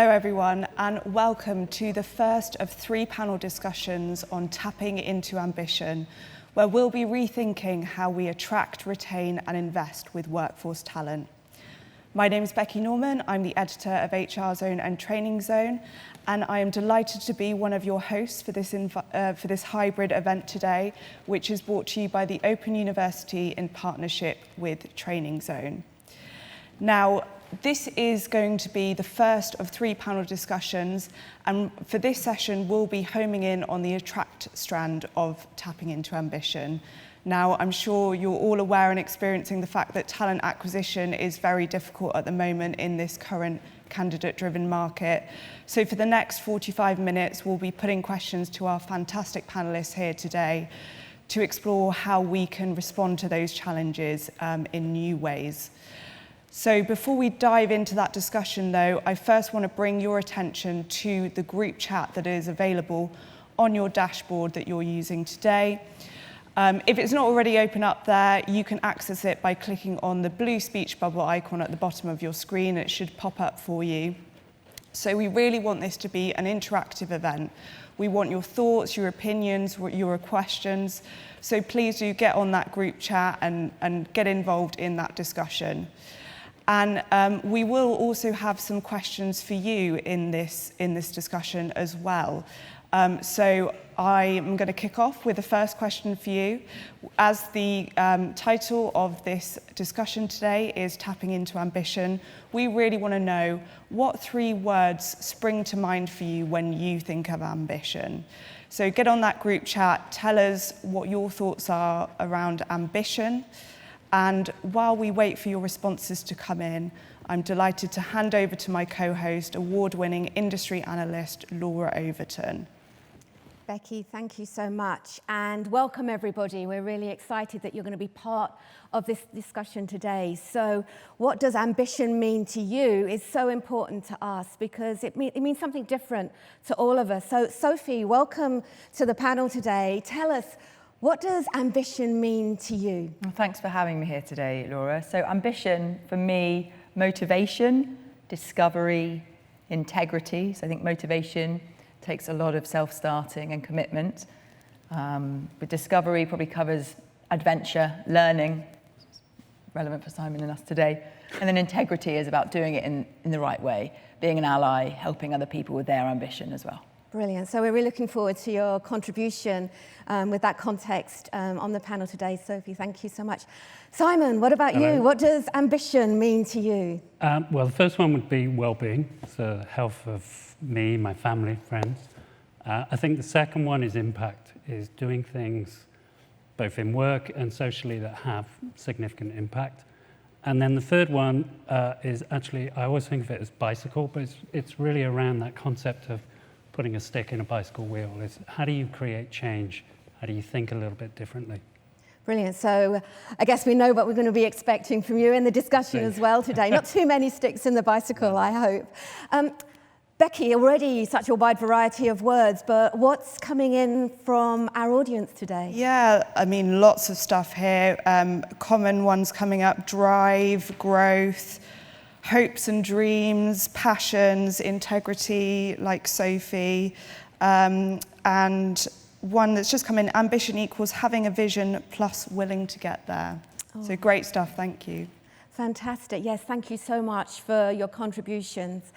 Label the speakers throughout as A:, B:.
A: Hello everyone, and welcome to the first of 3 panel discussions on tapping into ambition, where we'll be rethinking how we attract, retain and invest with workforce talent. My name is Becky Norman, I'm the editor of TrainingZone and TrainingZone, and I am delighted to be one of your hosts for this hybrid event today, which is brought to you by the Open University in partnership with TrainingZone. Now, this is going to be the first of 3 panel discussions, and for this session we'll be homing in on the attract strand of tapping into ambition. Now, I'm sure you're all aware and experiencing the fact that talent acquisition is very difficult at the moment in this current candidate-driven market. So for the next 45 minutes, we'll be putting questions to our fantastic panelists here today to explore how we can respond to those challenges in new ways. So before we dive into that discussion though, I first want to bring your attention to the group chat that is available on your dashboard that you're using today. If it's not already open up there, you can access it by clicking on the blue speech bubble icon at the bottom of your screen. It should pop up for you. So we really want this to be an interactive event. We want your thoughts, your opinions, your questions. So please do get on that group chat and get involved in that discussion. And we will also have some questions for you in this discussion as well. So I am going to kick off with the first question for you. As the title of this discussion today is Tapping into Ambition, we really want to know what 3 words spring to mind for you when you think of ambition. So get on that group chat, tell us what your thoughts are around ambition. And while we wait for your responses to come in, I'm delighted to hand over to my co-host, award-winning industry analyst, Laura Overton.
B: Becky, thank you so much. And welcome, everybody. We're really excited that you're going to be part of this discussion today. So what does ambition mean to you is so important to us because it means something different to all of us. So, Sophie, welcome to the panel today. Tell us, what does ambition mean to you?
C: Well, thanks for having me here today, Laura. So ambition, for me, motivation, discovery, integrity. So I think motivation takes a lot of self-starting and commitment. But discovery probably covers adventure, learning, relevant for Simon and us today. And then integrity is about doing it in the right way, being an ally, helping other people with their ambition as well.
B: Brilliant. So we're really looking forward to your contribution with that context on the panel today. Sophie, thank you so much. Simon, what about
D: Hello.
B: you? What does ambition mean to you?
D: Well, the first one would be well-being, so health of me, my family, friends. I think the second one is impact, is doing things both in work and socially that have significant impact. And then the third one is actually, I always think of it as bicycle, but it's really around that concept of putting a stick in a bicycle wheel. Is how do you create change? How do you think a little bit differently?
B: Brilliant. So I guess we know what we're going to be expecting from you in the discussion as well today. Not too many sticks in the bicycle, I hope. Becky, already such a wide variety of words, but what's coming in from our audience today?
A: Yeah, I mean, lots of stuff here. Common ones coming up: drive, growth, hopes and dreams, passions, integrity, like Sophie, and one that's just come in, ambition equals having a vision plus willing to get there. Oh. So great stuff, thank you.
B: Fantastic, yes, thank you so much for your contributions.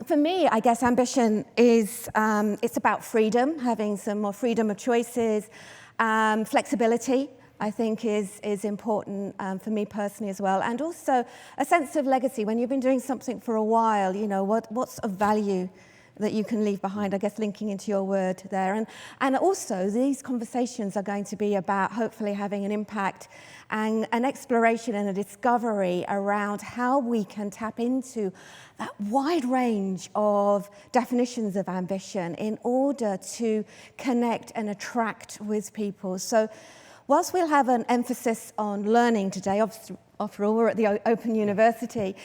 B: For me, I guess ambition is, it's about freedom, having some more freedom of choices, flexibility, I think is important for me personally as well. And also a sense of legacy. When you've been doing something for a while, you know, what's of value that you can leave behind, I guess linking into your word there. And also these conversations are going to be about hopefully having an impact and an exploration and a discovery around how we can tap into that wide range of definitions of ambition in order to connect and attract with people. So whilst we'll have an emphasis on learning today, after all, we're at the Open University,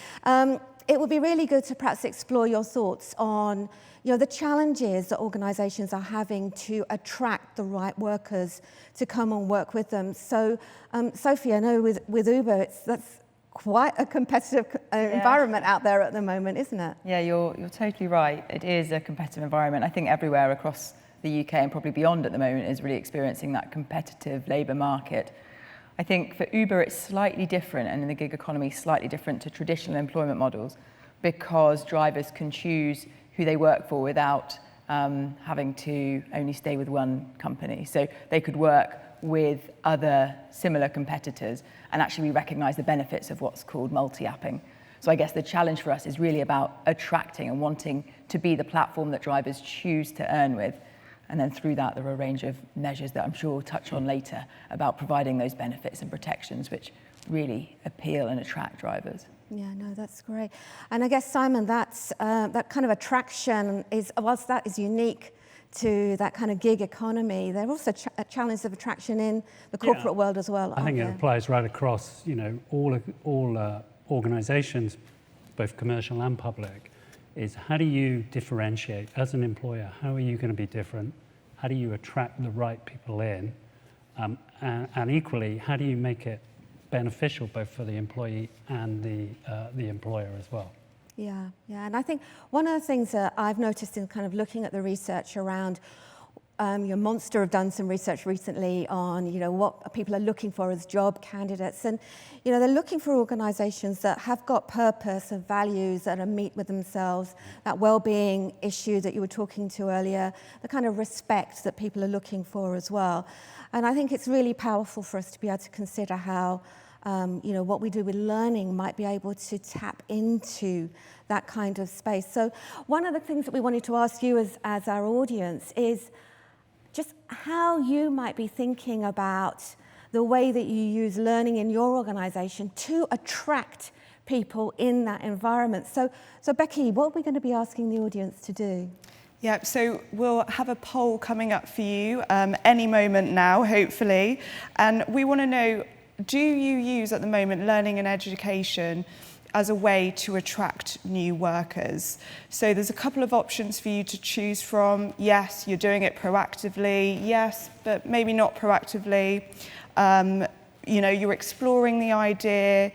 B: it would be really good to perhaps explore your thoughts on the challenges that organisations are having to attract the right workers to come and work with them. So, Sophie, I know with Uber, that's quite a competitive environment out there at the moment, isn't it?
C: Yeah, you're totally right. It is a competitive environment. I think everywhere across the UK and probably beyond at the moment is really experiencing that competitive labour market. I think for Uber it's slightly different, and in the gig economy slightly different to traditional employment models, because drivers can choose who they work for without having to only stay with one company. So they could work with other similar competitors, and actually we recognise the benefits of what's called multi-apping. So I guess the challenge for us is really about attracting and wanting to be the platform that drivers choose to earn with. And then through that, there are a range of measures that I'm sure we'll touch on later about providing those benefits and protections which really appeal and attract drivers.
B: Yeah, no, that's great. And I guess, Simon, that's, that kind of attraction is, whilst that is unique to that kind of gig economy, there are also a challenge of attraction in the corporate world as well.
D: I think it applies right across, all organisations, both commercial and public, is how do you differentiate as an employer? How are you going to be different? How do you attract the right people in? And equally, how do you make it beneficial both for the employee and the employer as well?
B: Yeah, and I think one of the things that I've noticed in kind of looking at the research around, Monster have done some research recently on, what people are looking for as job candidates, and they're looking for organisations that have got purpose and values that are meet with themselves, that well-being issue that you were talking to earlier, the kind of respect that people are looking for as well. And I think it's really powerful for us to be able to consider how what we do with learning might be able to tap into that kind of space. So one of the things that we wanted to ask you as our audience is just how you might be thinking about the way that you use learning in your organisation to attract people in that environment. So Becky, what are we going to be asking the audience to do?
A: Yeah, so we'll have a poll coming up for you any moment now, hopefully. And we want to know, do you use at the moment learning and education as a way to attract new workers? So there's a couple of options for you to choose from. Yes, you're doing it proactively. Yes, but maybe not proactively. You're exploring the idea,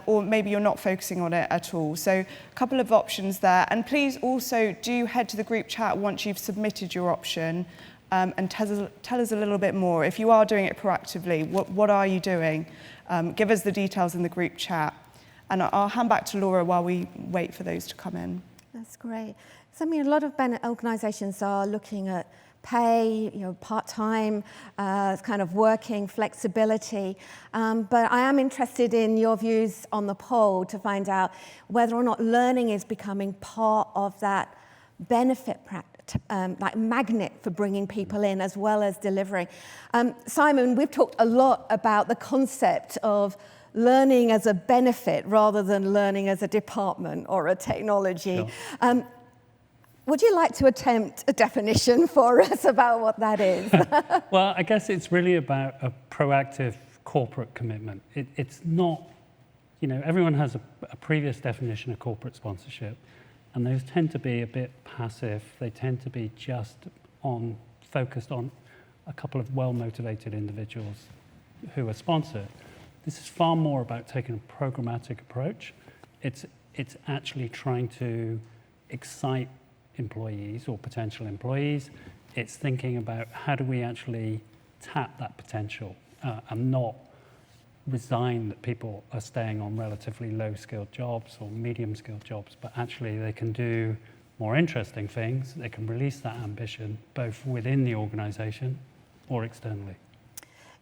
A: or maybe you're not focusing on it at all. So a couple of options there. And please also do head to the group chat once you've submitted your option. And tell us a little bit more. If you are doing it proactively, what are you doing? Give us the details in the group chat. And I'll hand back to Laura while we wait for those to come in.
B: That's great. So, a lot of organisations are looking at pay, part-time, kind of working, flexibility. But I am interested in your views on the poll to find out whether or not learning is becoming part of that benefit practice. Like magnet for bringing people in as well as delivering. Simon, we've talked a lot about the concept of learning as a benefit rather than learning as a department or a technology. Sure. Would you like to attempt a definition for us about what that is?
D: Well, I guess it's really about a proactive corporate commitment. It's not, everyone has a previous definition of corporate sponsorship. And those tend to be a bit passive. They tend to be just focused on a couple of well-motivated individuals who are sponsored. This is far more about taking a programmatic approach. It's actually trying to excite employees or potential employees. It's thinking about how do we actually tap that potential and not resign that people are staying on relatively low-skilled jobs or medium-skilled jobs, but actually they can do more interesting things. They can release that ambition both within the organisation or externally.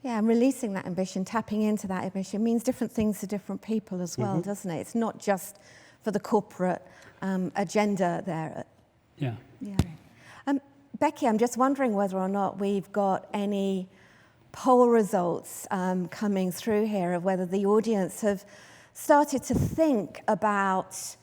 B: Yeah, and releasing that ambition, tapping into that ambition means different things to different people as well, doesn't it? It's not just for the corporate agenda there.
D: Yeah.
B: Becky, I'm just wondering whether or not we've got any poll results coming through here of whether the audience have started to think about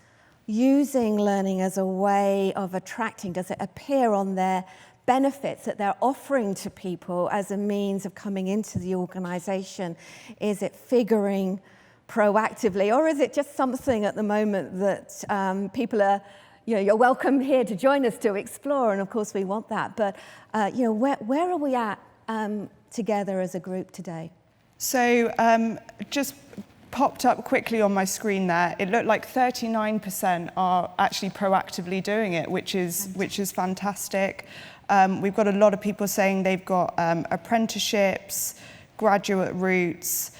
B: using learning as a way of attracting. Does it appear on their benefits that they're offering to people as a means of coming into the organisation? Is it figuring proactively, or is it just something at the moment that people are, you're welcome here to join us to explore, and of course we want that, but where are we at together as a group today?
A: So just popped up quickly on my screen there. It looked like 39% are actually proactively doing it, which is fantastic. We've got a lot of people saying they've got apprenticeships, graduate routes,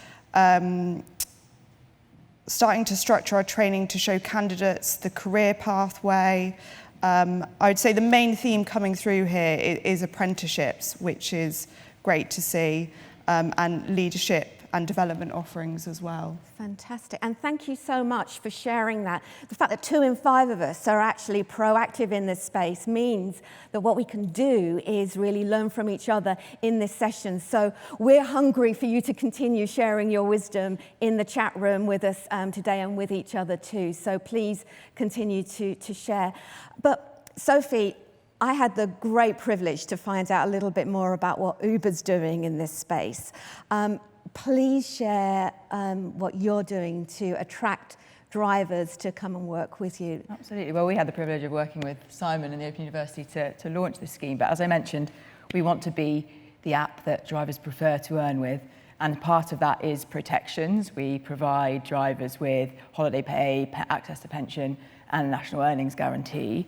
A: starting to structure our training to show candidates the career pathway. I would say the main theme coming through here is apprenticeships, which is great to see, and leadership and development offerings as well.
B: Fantastic. And thank you so much for sharing that. The fact that 2 in 5 of us are actually proactive in this space means that what we can do is really learn from each other in this session. So we're hungry for you to continue sharing your wisdom in the chat room with us today and with each other too. So please continue to share. But Sophie, I had the great privilege to find out a little bit more about what Uber's doing in this space. Please share what you're doing to attract drivers to come and work with you.
C: Absolutely. Well, we had the privilege of working with Simon and the Open University to launch this scheme. But as I mentioned, we want to be the app that drivers prefer to earn with. And part of that is protections. We provide drivers with holiday pay, access to pension, and national earnings guarantee.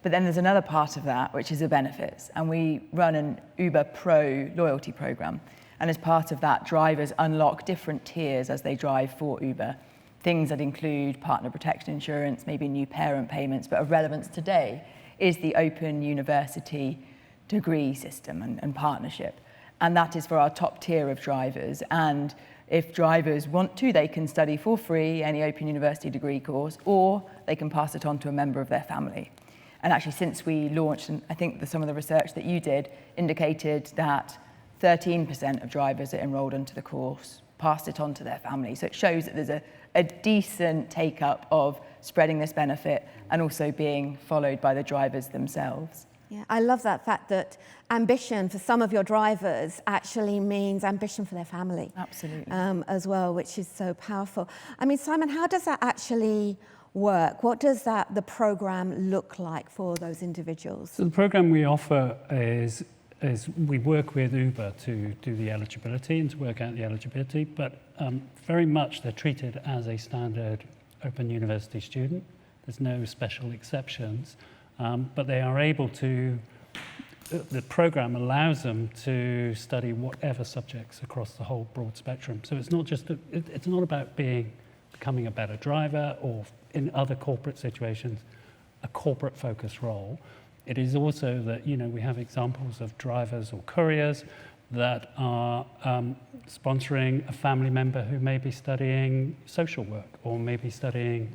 C: But then there's another part of that, which is the benefits. And we run an Uber Pro loyalty program. And as part of that, drivers unlock different tiers as they drive for Uber. Things that include partner protection insurance, maybe new parent payments, but of relevance today is the Open University degree system and partnership. And that is for our top tier of drivers. And if drivers want to, they can study for free any Open University degree course, or they can pass it on to a member of their family. And actually, since we launched, and I think some of the research that you did indicated that 13% of drivers that enrolled into the course passed it on to their family. So it shows that there's a decent take-up of spreading this benefit and also being followed by the drivers themselves.
B: Yeah, I love that fact that ambition for some of your drivers actually means ambition for their family.
C: Absolutely.
B: As well, which is so powerful. I mean, Simon, how does that actually work? What does the program look like for those individuals?
D: So the program we offer is we work with Uber to do the eligibility and to work out the eligibility, but very much they're treated as a standard Open University student. There's no special exceptions, but they are able to, the program allows them to study whatever subjects across the whole broad spectrum. So it's not just, it's not about becoming a better driver or in other corporate situations, a corporate focused role. It is also that, we have examples of drivers or couriers that are sponsoring a family member who may be studying social work or maybe studying,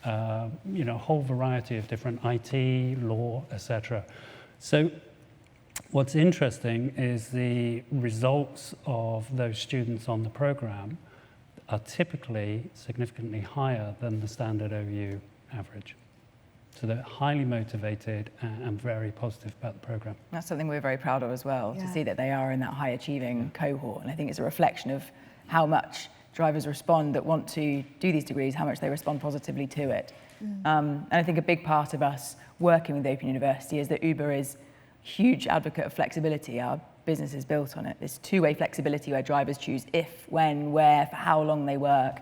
D: a whole variety of different IT, law, etc. So what's interesting is the results of those students on the program are typically significantly higher than the standard OU average. So they're highly motivated and very positive about the program.
C: That's something we're very proud of as well, to see that they are in that high achieving cohort. And I think it's a reflection of how much drivers respond that want to do these degrees, how much they respond positively to it. And I think a big part of us working with Open University is that Uber is a huge advocate of flexibility. Our business is built on it. This two-way flexibility where drivers choose if, when, where, for how long they work.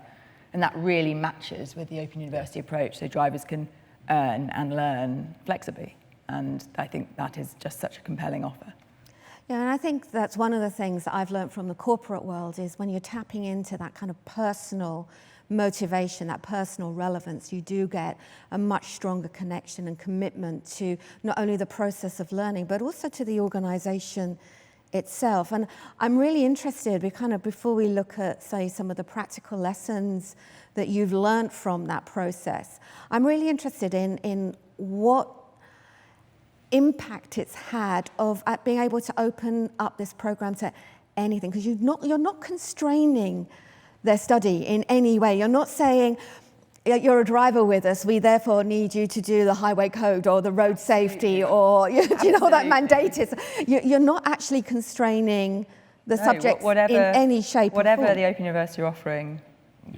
C: And that really matches with the Open University approach, so drivers can earn and learn flexibly. And I think that is just such a compelling offer.
B: Yeah, and I think that's one of the things that I've learned from the corporate world is when you're tapping into that kind of personal motivation, that personal relevance, you do get a much stronger connection and commitment to not only the process of learning, but also to the organization itself. And I'm really interested, before we look at, say, some of the practical lessons that you've learned from that process, I'm really interested in what impact it's had of being able to open up this program to anything, because you're not constraining their study in any way. You're not saying, you're a driver with us, we therefore need you to do the highway code or the road safety or that mandate is. You're not actually constraining the subjects in any shape or form.
C: Whatever the Open University are offering,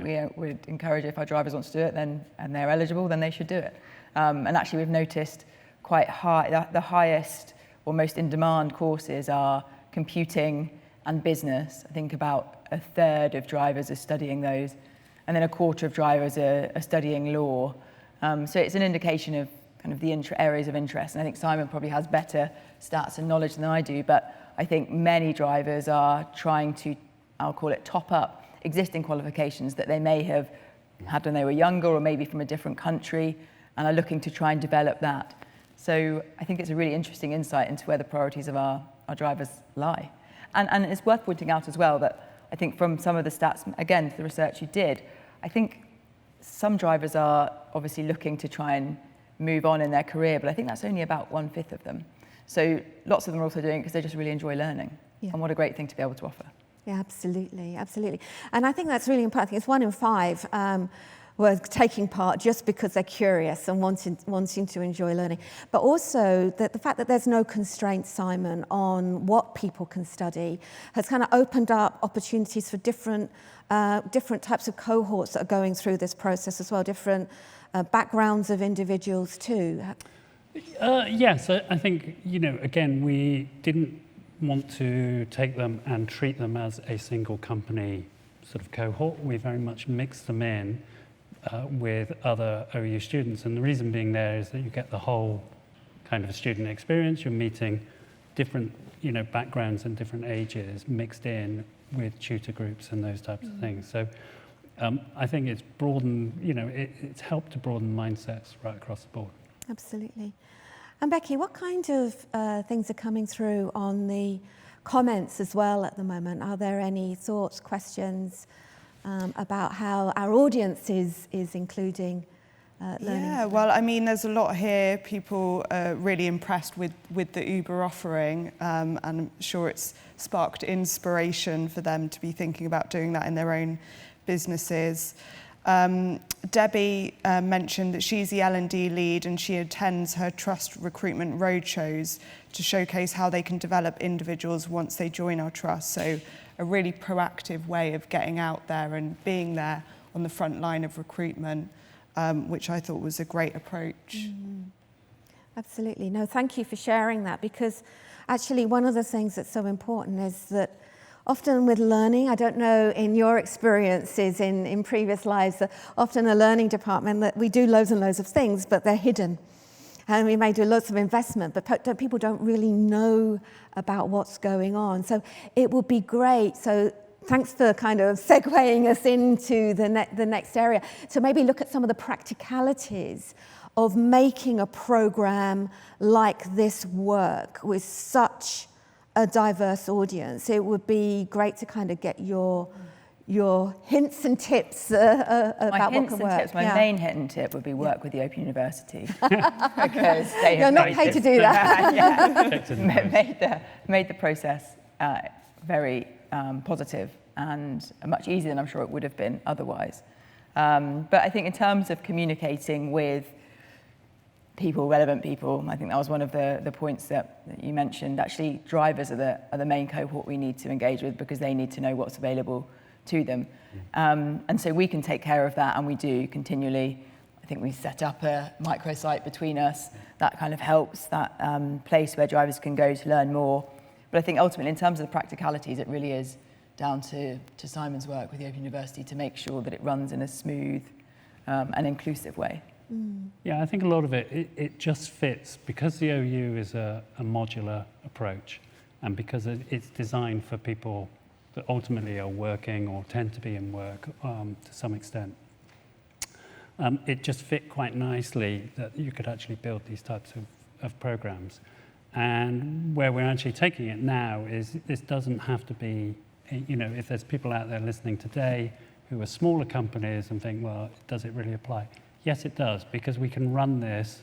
C: we would encourage if our drivers want to do it and they're eligible, then they should do it. And actually we've noticed quite high, the highest or most in-demand courses are computing and business. I think about a third of drivers are studying those. and then a quarter of drivers are studying law. So it's an indication of kind of the areas of interest. And I think Simon probably has better stats and knowledge than I do, but I think many drivers are trying to, I'll call it, top up existing qualifications that they may have had when they were younger or maybe from a different country, and are looking to try and develop that. So I think it's a really interesting insight into where the priorities of our drivers lie. And it's worth pointing out as well that I think from some of the stats, again, the research you did, I think some drivers are obviously looking to try and move on in their career, but I think that's only about 1/5 of them. So lots of them are also doing it because they just really enjoy learning.
B: Yeah.
C: And what a great thing to be able to offer.
B: Yeah, absolutely, absolutely. And I think that's really important. I think it's 1 in 5 were taking part just because they're curious and wanting to enjoy learning. But also the fact that there's no constraints, Simon, on what people can study has kind of opened up opportunities for different types of cohorts that are going through this process as well, different backgrounds of individuals too.
D: Yes, I think, again, we didn't want to take them and treat them as a single company sort of cohort. We very much mixed them in with other OU students. And the reason being there is that you get the whole kind of student experience. You're meeting different, backgrounds and different ages mixed in with tutor groups and those types of things. So I think it's broadened, it's helped to broaden mindsets right across the board.
B: Absolutely. And Becky, what kind of things are coming through on the comments as well at the moment? Are there any thoughts, questions about how our audience is including learning?
A: Yeah, well, I mean, there's a lot here. People are really impressed with the Uber offering, and I'm sure it's sparked inspiration for them to be thinking about doing that in their own businesses. Debbie mentioned that she's the L&D lead and she attends her trust recruitment roadshows to showcase how they can develop individuals once they join our trust. So a really proactive way of getting out there and being there on the front line of recruitment, which I thought was a great approach.
B: Absolutely. No, thank you for sharing that, because actually one of the things that's so important is that often with learning, I don't know in your experiences in previous lives, that often a learning department that we do loads and loads of things, but they're hidden. And we may do lots of investment, but people don't really know about what's going on. So it would be great. So thanks for kind of segueing us into the next area. So maybe look at some of the practicalities of making a program like this work with such a diverse audience. It would be great to kind of get your hints and tips about what can work.
C: My main hint and tip would be work with the Open University, because they
B: You're not paid to do that.
C: made the process very positive and much easier than I'm sure it would have been otherwise. But I think in terms of communicating with people, relevant people, I think that was one of the points that you mentioned. Actually, drivers are the main cohort we need to engage with, because they need to know what's available to them. And so we can take care of that, and we do continually. I think we set up a microsite between us that kind of helps, that place where drivers can go to learn more. But I think ultimately, in terms of the practicalities, it really is down to Simon's work with the Open University to make sure that it runs in a smooth and inclusive way.
D: Yeah, I think a lot of it just fits because the OU is a modular approach, and because it's designed for people that ultimately are working or tend to be in work to some extent. It just fit quite nicely that you could actually build these types of programs. And where we're actually taking it now is this doesn't have to be, if there's people out there listening today who are smaller companies and think, well, does it really apply? Yes, it does, because we can run this,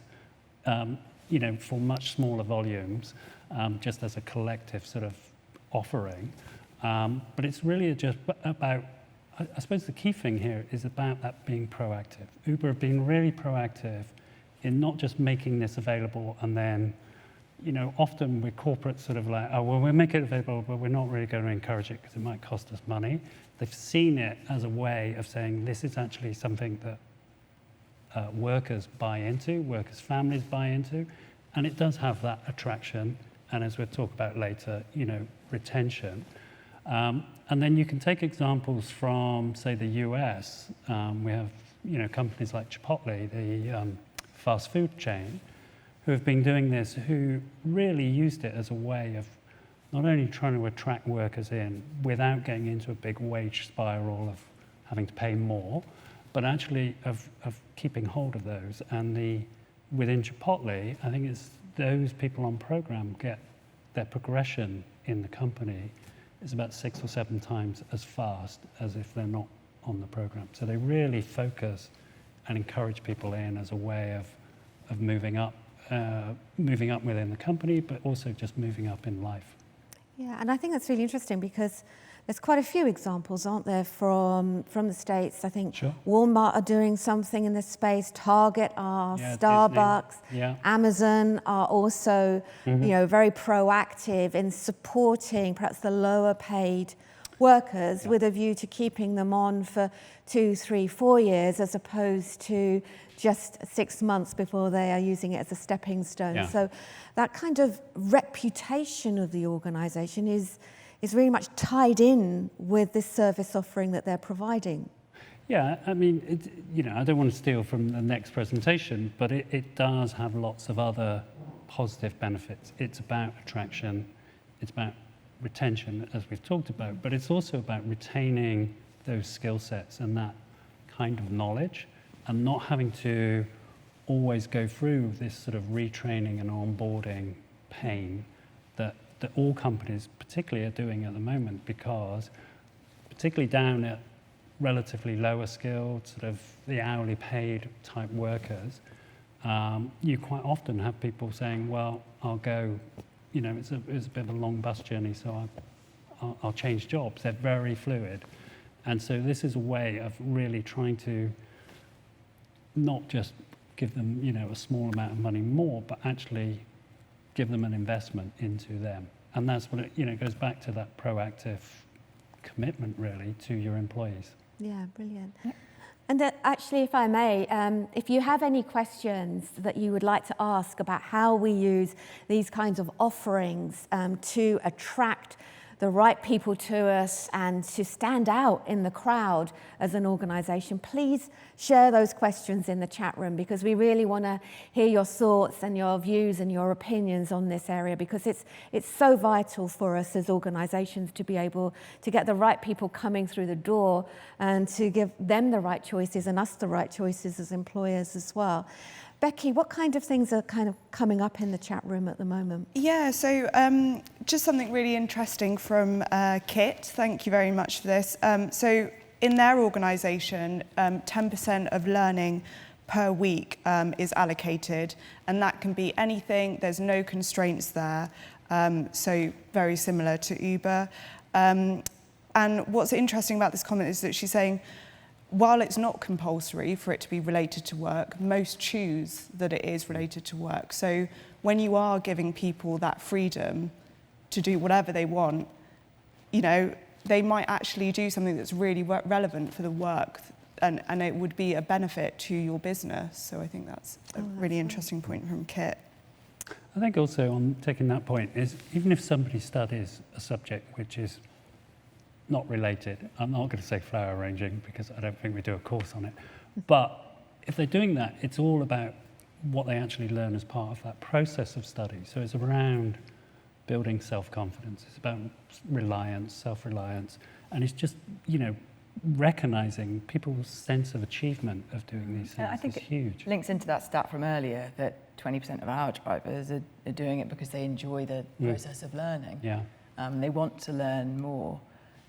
D: for much smaller volumes, just as a collective sort of offering. But it's really just about, I suppose the key thing here is about that being proactive. Uber have been really proactive in not just making this available and then, often with corporate sort of like, oh, well, we'll make it available, but we're not really going to encourage it because it might cost us money. They've seen it as a way of saying this is actually something that workers buy into, workers' families buy into, and it does have that attraction, and as we'll talk about later, retention. And then you can take examples from, say, the US. We have, companies like Chipotle, the fast food chain, who have been doing this, who really used it as a way of not only trying to attract workers in without getting into a big wage spiral of having to pay more, but actually of keeping hold of those. And within Chipotle, I think it's those people on program get their progression in the company is about 6 or 7 times as fast as if they're not on the program. So they really focus and encourage people in as a way of moving up within the company, but also just moving up in life.
B: Yeah, and I think that's really interesting because there's quite a few examples, aren't there, from the States. I think
D: Sure.
B: Walmart are doing something in this space, Target are,
D: Yeah,
B: Starbucks,
D: Disney. Yeah.
B: Amazon are also, very proactive in supporting perhaps the lower paid workers with a view to keeping them on for 2, 3, 4 years as opposed to just 6 months before they are using it as a stepping stone.
D: Yeah.
B: So that kind of reputation of the organisation is really much tied in with this service offering that they're providing.
D: Yeah, I mean, I don't want to steal from the next presentation, but it does have lots of other positive benefits. It's about attraction, it's about retention, as we've talked about, but it's also about retaining those skill sets and that kind of knowledge and not having to always go through this sort of retraining and onboarding pain that all companies particularly are doing at the moment, because particularly down at relatively lower skilled, sort of the hourly paid type workers, you quite often have people saying, well, I'll go, it's a bit of a long bus journey, so I'll change jobs. They're very fluid. And so this is a way of really trying to not just give them, a small amount of money more, but actually give them an investment into them. And that's what it goes back to, that proactive commitment really to your employees.
B: Yeah, brilliant. And actually, if I may, if you have any questions that you would like to ask about how we use these kinds of offerings to attract the right people to us and to stand out in the crowd as an organisation, please share those questions in the chat room, because we really want to hear your thoughts and your views and your opinions on this area, because it's so vital for us as organisations to be able to get the right people coming through the door and to give them the right choices and us the right choices as employers as well. Becky, what kind of things are kind of coming up in the chat room at the moment?
A: Yeah, so just something really interesting from Kit. Thank you very much for this. So in their organisation, 10% of learning per week is allocated, and that can be anything. There's no constraints there. So very similar to Uber. And what's interesting about this comment is that she's saying, while it's not compulsory for it to be related to work, most choose that it is related to work. So when you are giving people that freedom to do whatever they want, they might actually do something that's really relevant for the work, and it would be a benefit to your business. So I think that's a really interesting point from Kit.
D: I think also on taking that point is, even if somebody studies a subject which is not related, I'm not going to say flower arranging because I don't think we do a course on it, but if they're doing that, it's all about what they actually learn as part of that process of study. So it's around building self-confidence, it's about reliance, self-reliance, and it's just, recognising people's sense of achievement of doing these things.
C: I think
D: is huge.
C: It links into that stat from earlier that 20% of our drivers are doing it because they enjoy the process of learning.
D: Yeah.
C: They want to learn more.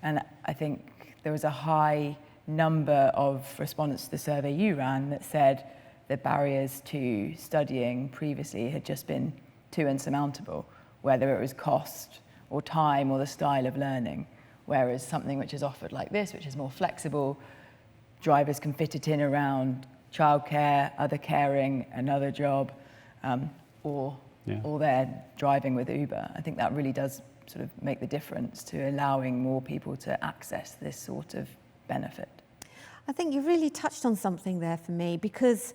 C: And I think there was a high number of respondents to the survey you ran that said the barriers to studying previously had just been too insurmountable, whether it was cost or time or the style of learning. Whereas something which is offered like this, which is more flexible, drivers can fit it in around childcare, other caring, another job, or they're driving with Uber. I think that really does sort of make the difference to allowing more people to access this sort of benefit.
B: I think you really touched on something there for me, because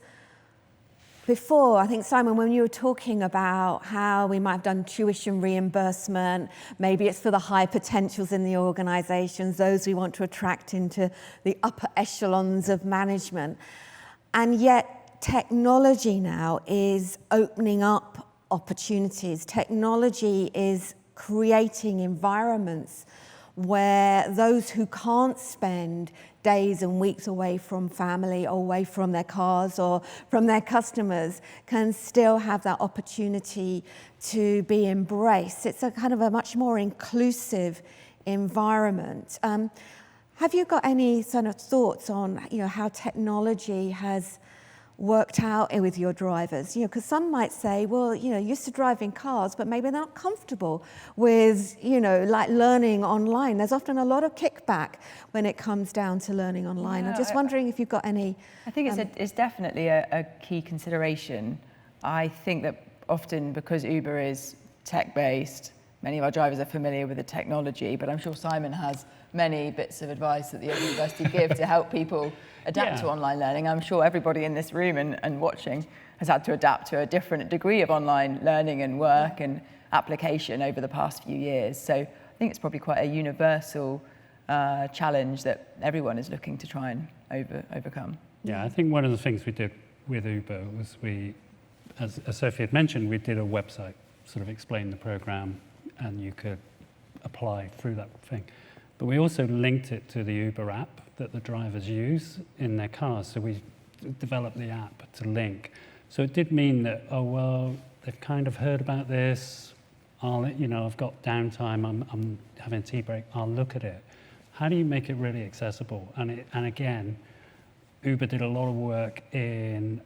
B: before, I think, Simon, when you were talking about how we might have done tuition reimbursement, maybe it's for the high potentials in the organisations, those we want to attract into the upper echelons of management. And yet technology now is opening up opportunities. Technology is creating environments where those who can't spend days and weeks away from family or away from their cars or from their customers can still have that opportunity to be embraced. It's a kind of a much more inclusive environment. Have you got any sort of thoughts on, how technology has worked out with your drivers? Because some might say, well, used to driving cars, but maybe they're not comfortable with, like learning online. There's often a lot of kickback when it comes down to learning online. I'm just wondering if you've got any...
C: I think it's definitely a key consideration. I think that often because Uber is tech-based, many of our drivers are familiar with the technology, but I'm sure Simon has many bits of advice that the Open University give to help people adapt to online learning. I'm sure everybody in this room and watching has had to adapt to a different degree of online learning and work and application over the past few years. So I think it's probably quite a universal challenge that everyone is looking to try and overcome.
D: Yeah, I think one of the things we did with Uber was as Sophie had mentioned, we did a website, sort of explain the program, and you could apply through that thing. But we also linked it to the Uber app that the drivers use in their cars. So we developed the app to link. So it did mean that, they've kind of heard about this. I've got downtime. I'm having a tea break. I'll look at it. How do you make it really accessible? And again, Uber did a lot of work in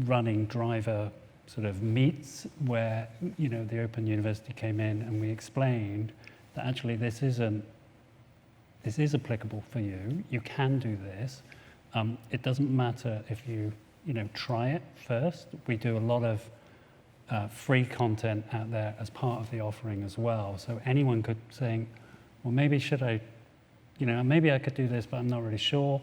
D: running driver sort of meets where, the Open University came in and we explained that actually this is applicable for you. You can do this. It doesn't matter if you try it first. We do a lot of free content out there as part of the offering as well. So anyone could say, well, maybe maybe I could do this, but I'm not really sure.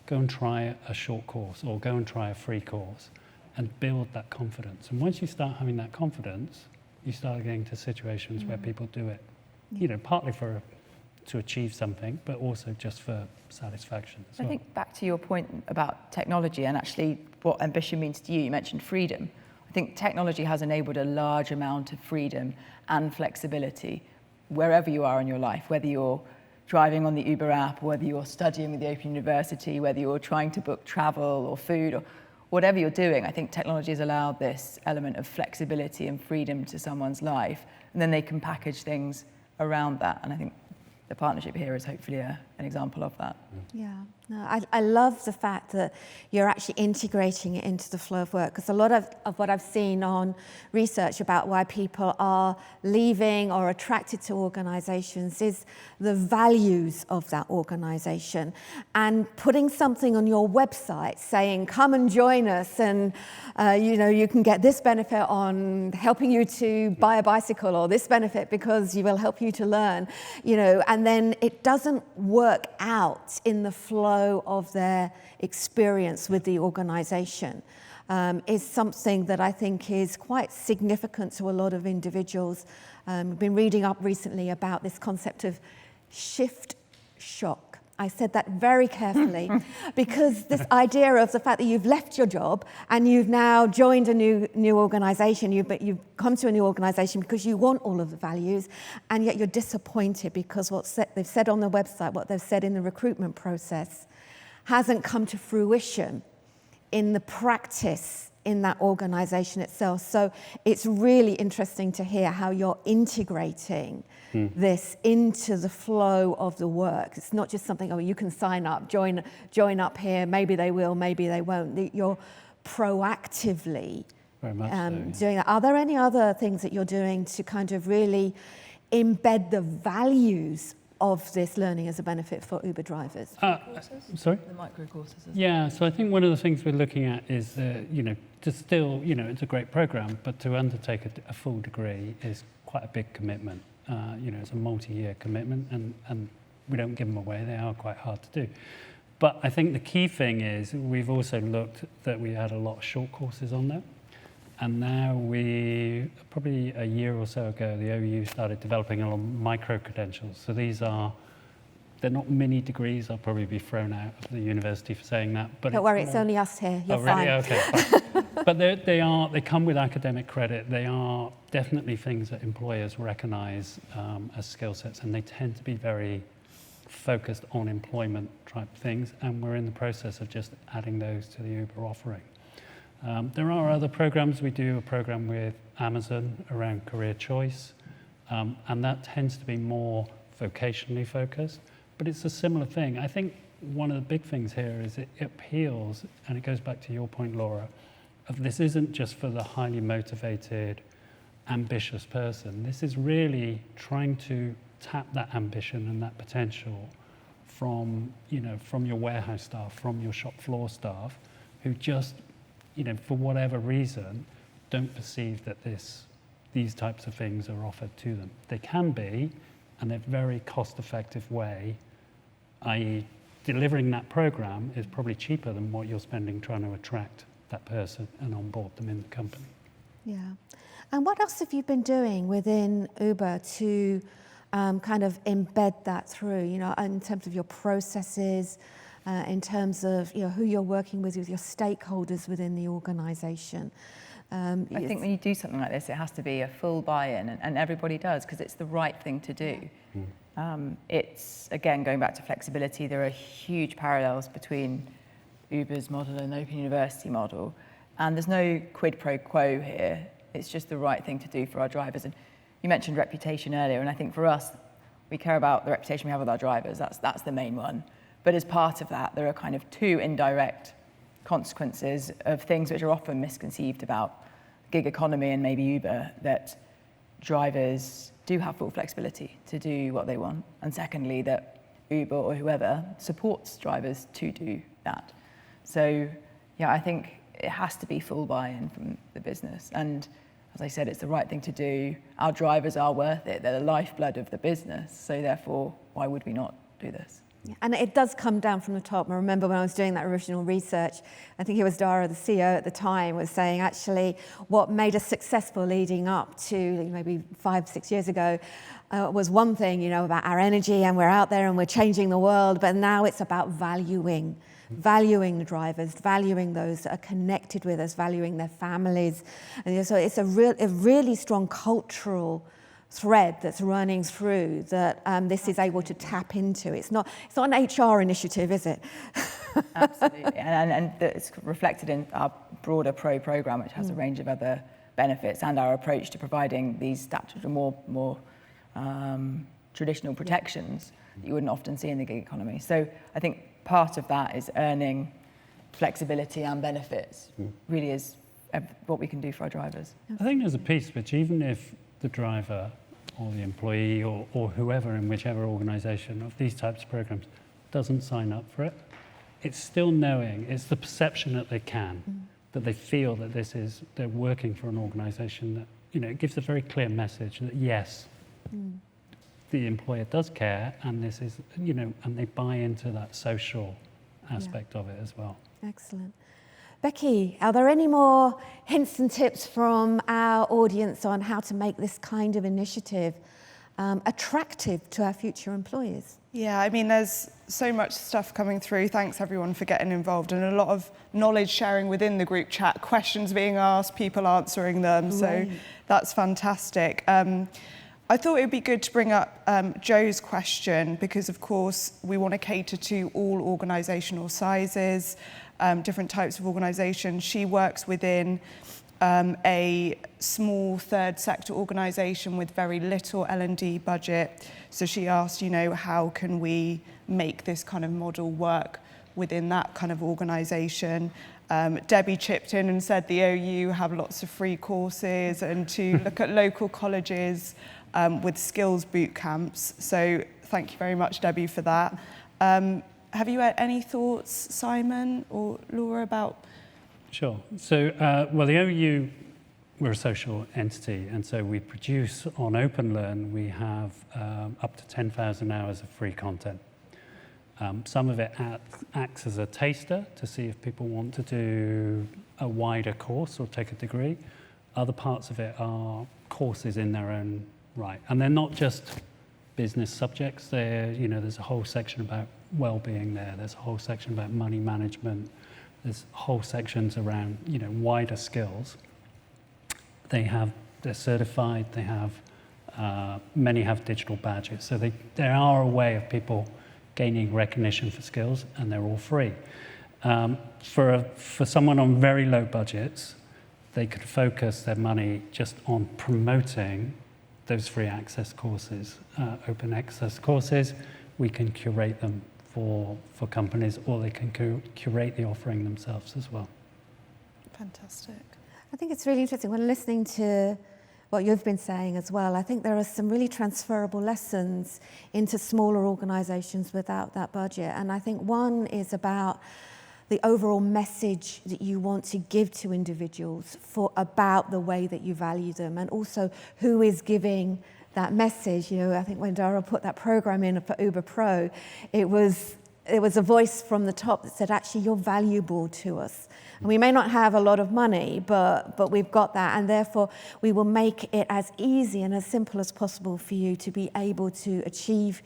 D: Go and try a short course or go and try a free course and build that confidence. And once you start having that confidence, you start getting to situations where people do it, partly to achieve something, but also just for satisfaction as well.
C: I think back to your point about technology and actually what ambition means to you, you mentioned freedom. I think technology has enabled a large amount of freedom and flexibility wherever you are in your life, whether you're driving on the Uber app, whether you're studying with the Open University, whether you're trying to book travel or food or whatever you're doing. I think technology has allowed this element of flexibility and freedom to someone's life, and then they can package things around that. And I think the partnership here is hopefully an example of that.
B: Yeah, no, I love the fact that you're actually integrating it into the flow of work, because a lot of what I've seen on research about why people are leaving or attracted to organisations is the values of that organisation. And putting something on your website saying, come and join us, and you can get this benefit on helping you to buy a bicycle, or this benefit because you will help you to learn, and then it doesn't work out in the flow of their experience with the organisation, is something that I think is quite significant to a lot of individuals. I've been reading up recently about this concept of shift shock. I said that very carefully because this idea of the fact that you've left your job and you've now joined a new organisation, you've come to a new organisation because you want all of the values, and yet you're disappointed because they've said on the website, what they've said in the recruitment process, hasn't come to fruition in the practice in that organisation itself. So it's really interesting to hear how you're integrating this into the flow of the work. It's not just something, you can sign up, join up here, maybe they will, maybe they won't. You're proactively
D: Very much
B: doing that. Are there any other things that you're doing to kind of really embed the values of this learning as a benefit for Uber drivers?
D: Sorry?
C: The micro courses.
D: Yeah, so I think one of the things we're looking at is, to still, it's a great program, but to undertake a full degree is quite a big commitment. It's a multi-year commitment, and we don't give them away. They are quite hard to do. But I think the key thing is we've also looked that we had a lot of short courses on there. And now probably a year or so ago, the OU started developing a lot of micro-credentials. So they're not mini degrees. I'll probably be thrown out of the university for saying that. But
B: don't worry, it's only us here. You're
D: really?
B: fine.
D: Okay, fine. But they come with academic credit. They are definitely things that employers recognize as skill sets, and they tend to be very focused on employment type things. And we're in the process of just adding those to the Uber offering. There are other programs. We do a program with Amazon around career choice, and that tends to be more vocationally focused, but it's a similar thing. I think one of the big things here is it appeals, and it goes back to your point, Laura, of this isn't just for the highly motivated, ambitious person. This is really trying to tap that ambition and that potential from your warehouse staff, from your shop floor staff, who just, for whatever reason, don't perceive that these types of things are offered to them. They can be, and they're very cost-effective way, i.e. delivering that program is probably cheaper than what you're spending trying to attract that person and onboard them in the company.
B: Yeah. And what else have you been doing within Uber to kind of embed that through, in terms of your processes, in terms of who you're working with your stakeholders within the organisation?
C: I think when you do something like this, it has to be a full buy-in, and everybody does, because it's the right thing to do. It's, again, going back to flexibility, there are huge parallels between Uber's model and the Open University model, and there's no quid pro quo here. It's just the right thing to do for our drivers. And you mentioned reputation earlier, and I think for us, we care about the reputation we have with our drivers. That's the main one. But as part of that, there are kind of two indirect consequences of things which are often misconceived about gig economy and maybe Uber, that drivers do have full flexibility to do what they want. And secondly, that Uber or whoever supports drivers to do that. So, yeah, I think it has to be full buy-in from the business. And as I said, it's the right thing to do. Our drivers are worth it. They're the lifeblood of the business. So therefore, why would we not do this?
B: Yeah, and it does come down from the top. I remember when I was doing that original research, I think it was Dara, the CEO at the time, was saying actually what made us successful leading up to maybe 5-6 years ago was one thing, about our energy, and we're out there and we're changing the world, but now it's about valuing the drivers, valuing those that are connected with us, valuing their families. And so it's a really strong cultural thread that's running through that this is able to tap into. It's not an HR initiative, is it?
C: Absolutely, and it's reflected in our broader Pro program, which has a range of other benefits, and our approach to providing these statutory more traditional protections that you wouldn't often see in the gig economy. So I think part of that is earning flexibility and benefits. Really is what we can do for our drivers.
D: I think there's a piece which, even if the driver or the employee or whoever in whichever organisation of these types of programs doesn't sign up for it, it's still knowing, it's the perception that they can, that they feel that they're working for an organisation that, it gives a very clear message that yes, the employer does care, and this is, and they buy into that social aspect of it as well.
B: Excellent. Becky, are there any more hints and tips from our audience on how to make this kind of initiative attractive to our future employers?
A: Yeah, I mean, there's so much stuff coming through. Thanks, everyone, for getting involved, and a lot of knowledge sharing within the group chat, questions being asked, people answering them. Right. So that's fantastic. I thought it would be good to bring up Joe's question, because, of course, we want to cater to all organisational sizes, different types of organisations. She works within a small third sector organisation with very little L&D budget. So she asked, how can we make this kind of model work within that kind of organisation? Debbie chipped in and said the OU have lots of free courses, and to look at local colleges with skills boot camps. So thank you very much, Debbie, for that. Have you had any thoughts, Simon or Laura, about?
D: Sure. So, the OU, we're a social entity, and so we produce on OpenLearn, we have up to 10,000 hours of free content. Some of it acts as a taster to see if people want to do a wider course or take a degree. Other parts of it are courses in their own right. And they're not just business subjects. There's a whole section about well-being there. There's a whole section about money management. There's whole sections around, wider skills. They're certified. They have, many have digital badges. So they are a way of people gaining recognition for skills, and they're all free. For someone on very low budgets, they could focus their money just on promoting those free access courses, open access courses. We can curate them for companies, or they can curate the offering themselves as well.
A: Fantastic.
B: I think it's really interesting when listening to what you've been saying as well. I think there are some really transferable lessons into smaller organisations without that budget. And I think one is about the overall message that you want to give to individuals about the way that you value them, and also who is giving that message. I think when Dara put that program in for Uber Pro, it was a voice from the top that said, actually, you're valuable to us. And we may not have a lot of money, but we've got that, and therefore we will make it as easy and as simple as possible for you to be able to achieve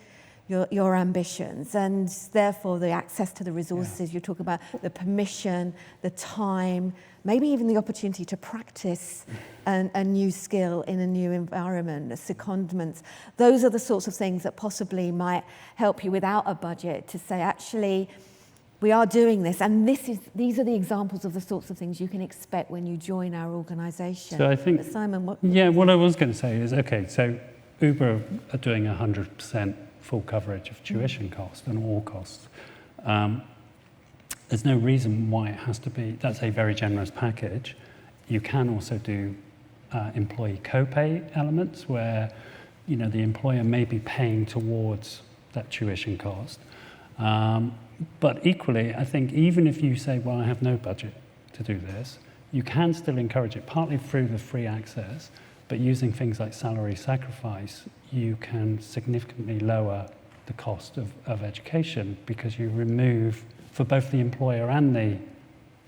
B: your ambitions, and therefore the access to the resources. You talk about the permission, the time, maybe even the opportunity to practice a new skill in a new environment, the secondments. Those are the sorts of things that possibly might help you without a budget to say, actually, we are doing this, and these are the examples of the sorts of things you can expect when you join our organisation.
D: So I think,
B: but Simon, what
D: I was going to say is, okay, so Uber are doing 100% full coverage of tuition costs and all costs. There's no reason why it has to be. That's a very generous package. You can also do employee co-pay elements where, the employer may be paying towards that tuition cost. But equally, I think even if you say, well, I have no budget to do this, you can still encourage it, partly through the free access, but using things like salary sacrifice, you can significantly lower the cost of education, because you remove, for both the employer and the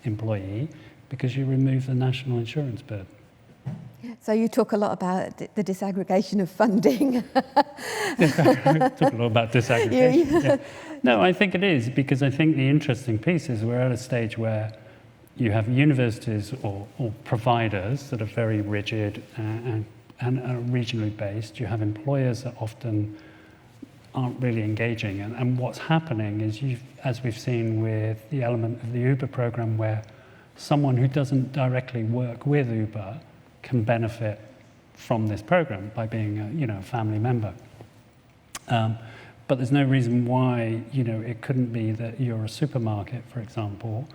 D: employee, because you remove the national insurance burden.
B: So you talk a lot about the disaggregation of funding.
D: Talk a lot about disaggregation. Yeah. No, I think it is, because I think the interesting piece is we're at a stage where you have universities or providers that are very rigid and are regionally based. You have employers that often aren't really engaging. And what's happening is, as we've seen with the element of the Uber program, where someone who doesn't directly work with Uber can benefit from this program by being a family member. But there's no reason why it couldn't be that you're a supermarket, for example,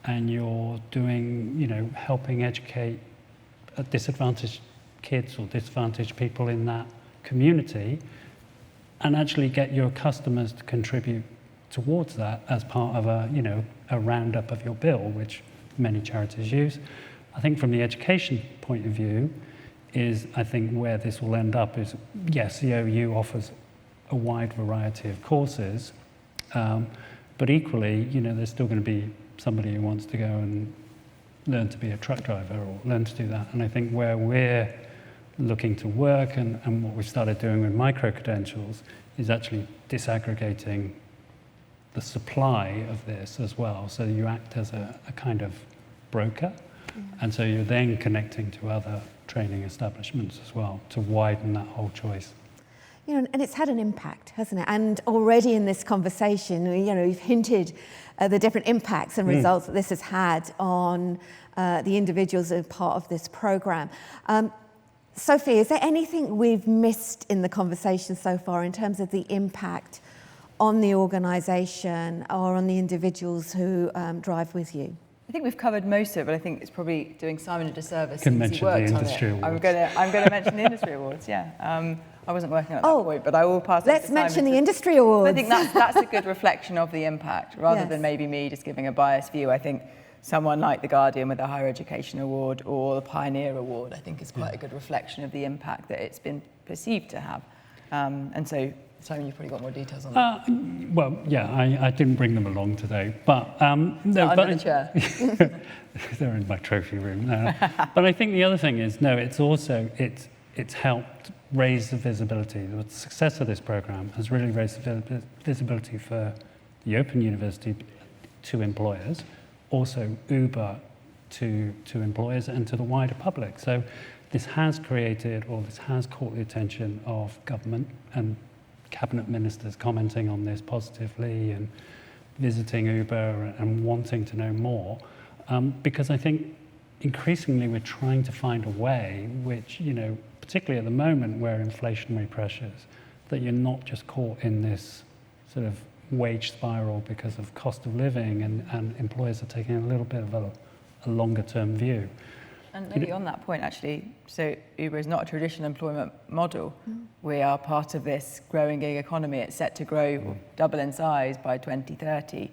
D: and you're doing helping educate disadvantaged kids or disadvantaged people in that community, and actually get your customers to contribute towards that as part of a roundup of your bill, which many charities use. I think from the education point of view I think where this will end up is, yes, the OU offers a wide variety of courses, but equally, there's still going to be somebody who wants to go and learn to be a truck driver or learn to do that. And I think where we're looking to work and what we've started doing with micro-credentials is actually disaggregating the supply of this as well. So you act as a kind of broker. And so you're then connecting to other training establishments as well to widen that whole choice.
B: And it's had an impact, hasn't it? And already in this conversation, you've hinted at the different impacts and results that this has had on the individuals as part of this program. Sophie, is there anything we've missed in the conversation so far in terms of the impact on the organisation or on the individuals who drive with you?
C: I think we've covered most of it, but I think it's probably doing Simon a disservice
D: Can
C: since he worked
D: mention the
C: on
D: industry
C: it.
D: awards.
C: I'm going to mention the industry awards, yeah. I wasn't working at that point, but I will pass it to
B: Let's
C: Simon.
B: mention the industry awards.
C: I think that's a good reflection of the impact, rather
B: Yes.
C: than maybe me just giving a biased view. I think someone like The Guardian with the Higher Education Award or the Pioneer Award, I think is quite a good reflection of the impact that it's been perceived to have. And so, Simon, you've probably got more details on that.
D: Well, yeah, I didn't bring them along today, but no,
C: Under the chair.
D: they're in my trophy room now. But I think the other thing is, no, it's also it's helped raise the visibility. The success of this program has really raised the visibility for the Open University to employers, also Uber to employers and to the wider public. So this has created, or this has caught the attention of government and cabinet ministers commenting on this positively and visiting Uber and wanting to know more. Because I think increasingly we're trying to find a way which, particularly at the moment where inflationary pressures, that you're not just caught in this sort of wage spiral because of cost of living, and employers are taking a little bit of a longer term view.
C: And maybe on that point, actually, so Uber is not a traditional employment model. We are part of this growing gig economy. It's set to grow, double in size by 2030.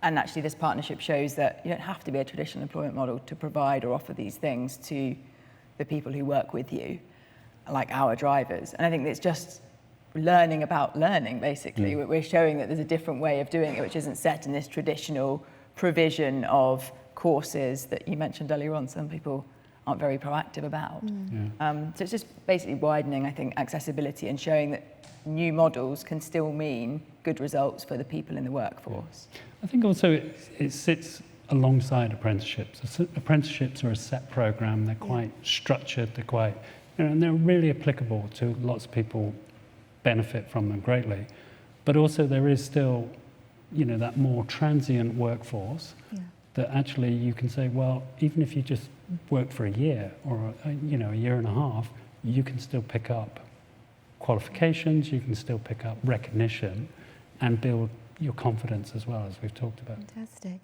C: And actually, this partnership shows that you don't have to be a traditional employment model to provide or offer these things to the people who work with you, like our drivers. And I think it's just learning about learning, basically. We're showing that there's a different way of doing it, which isn't set in this traditional provision of courses that you mentioned earlier on. Some people aren't very proactive about. So it's just basically widening, I think, accessibility and showing that new models can still mean good results for the people in the workforce.
D: I think also it sits alongside apprenticeships. Apprenticeships are a set program. They're quite structured. They're quite, and they're really applicable to lots of people. Benefit from them greatly, but also there is still, that more transient workforce that actually you can say, well, even if you just work for a year or a year and a half, you can still pick up qualifications, you can still pick up recognition and build your confidence as well, as we've talked about.
B: Fantastic.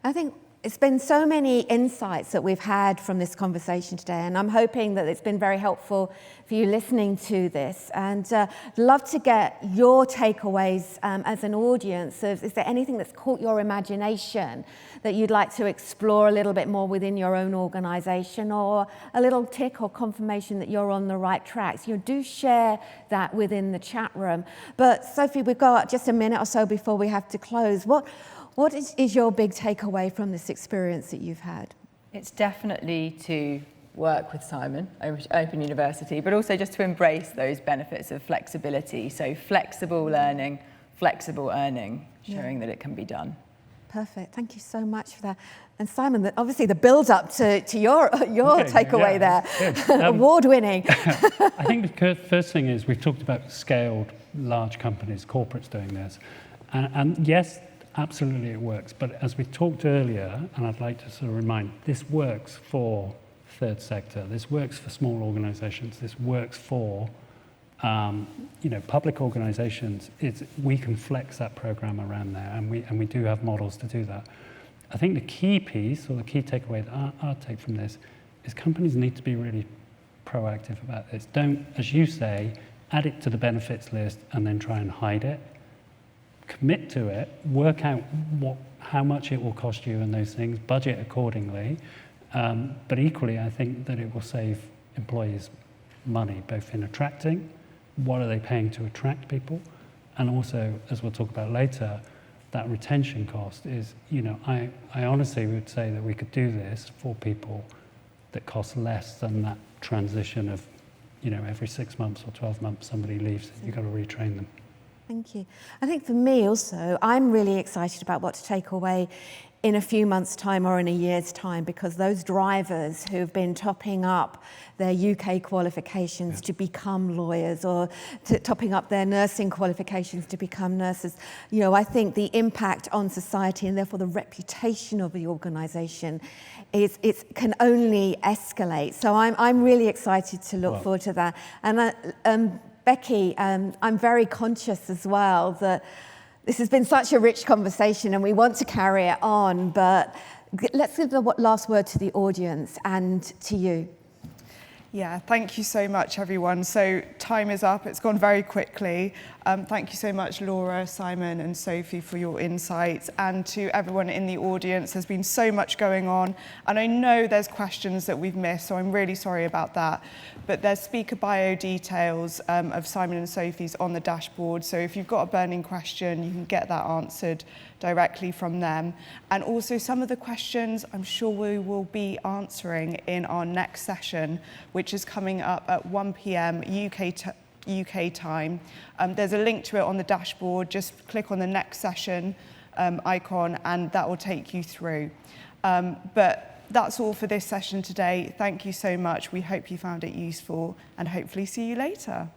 B: I think it's been so many insights that we've had from this conversation today, and I'm hoping that it's been very helpful for you listening to this. And love to get your takeaways as an audience. Is there anything that's caught your imagination that you'd like to explore a little bit more within your own organisation, or a little tick or confirmation that you're on the right tracks? Do share that within the chat room. But Sophie, we've got just a minute or so before we have to close. What is your big takeaway from this experience that you've had?
C: It's definitely to work with Simon, Open University, but also just to embrace those benefits of flexibility. So flexible learning, flexible earning, showing that it can be done.
B: Perfect. Thank you so much for that. And Simon, obviously the build-up to your takeaway there, award-winning.
D: I think the first thing is we've talked about scaled large companies, corporates doing this. And yes, absolutely it works. But as we talked earlier, and I'd like to sort of remind, this works for third sector. This works for small organisations. This works for public organisations. We can flex that program around there, and we do have models to do that. I think the key piece, or the key takeaway that I take from this, is companies need to be really proactive about this. Don't, as you say, add it to the benefits list and then try and hide it. Commit to it, work out how much it will cost you and those things, budget accordingly. But equally, I think that it will save employees money, both in attracting, what are they paying to attract people, and also, as we'll talk about later, that retention cost is, I honestly would say that we could do this for people that cost less than that transition of, every 6 months or 12 months somebody leaves, you've got to retrain them.
B: Thank you. I think for me also, I'm really excited about what to take away in a few months' time or in a year's time, because those drivers who've been topping up their UK qualifications to become lawyers, or topping up their nursing qualifications to become nurses, I think the impact on society and therefore the reputation of the organisation can only escalate. So I'm really excited to look forward to that. And Becky, I'm very conscious as well that this has been such a rich conversation and we want to carry it on, but let's give the last word to the audience and to you.
A: Yeah, thank you so much, everyone. So time is up. It's gone very quickly. Thank you so much, Laura, Simon and Sophie, for your insights. And to everyone in the audience, there's been so much going on. And I know there's questions that we've missed, so I'm really sorry about that. But there's speaker bio details of Simon and Sophie's on the dashboard. So if you've got a burning question, you can get that answered directly from them. And also some of the questions I'm sure we will be answering in our next session, which is coming up at 1 p.m. UK time. There's a link to it on the dashboard. Just click on the next session icon and that will take you through. But that's all for this session today. Thank you so much. We hope you found it useful and hopefully see you later.